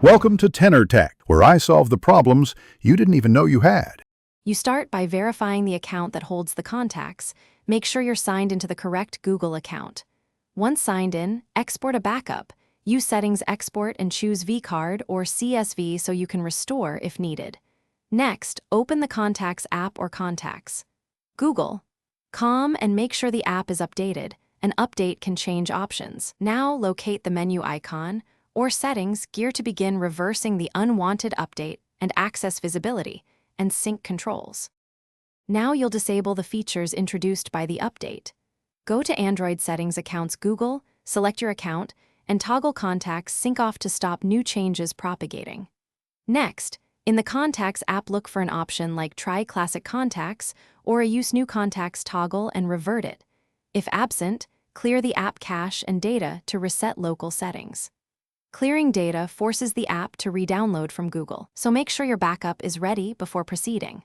Welcome to Tenor Tech, where I solve the problems you didn't even know you had. You start by verifying the account that holds the contacts. Make sure you're signed into the correct Google account. Once signed in, export a backup. Use Settings Export and choose vCard or CSV so you can restore if needed. Next, open the Contacts app or Contacts. Google. And make sure the app is updated. An update can change options. Now locate the menu icon or Settings gear to begin reversing the unwanted update and access visibility and sync controls. Now you'll disable the features introduced by the update. Go to Android Settings Accounts Google, select your account, and toggle Contacts Sync Off to stop new changes propagating. Next, in the Contacts app, look for an option like Try Classic Contacts or a Use New Contacts toggle and revert it. If absent, clear the app cache and data to reset local settings. Clearing data forces the app to re-download from Google, so make sure your backup is ready before proceeding.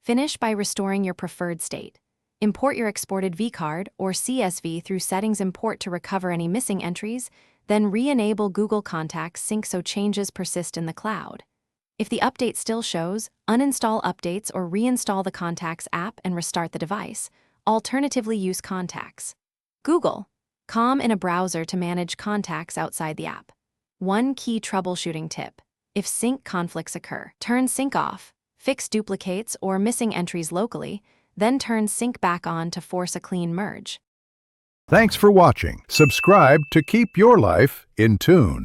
Finish by restoring your preferred state. Import your exported vCard or CSV through Settings Import to recover any missing entries, then re-enable Google Contacts Sync so changes persist in the cloud. If the update still shows, uninstall updates or reinstall the Contacts app and restart the device. Alternatively, use Contacts. Google. In a browser to manage contacts outside the app. One key troubleshooting tip. If sync conflicts occur, turn sync off, fix duplicates or missing entries locally, then turn sync back on to force a clean merge. Thanks for watching. Subscribe to keep your life in tune.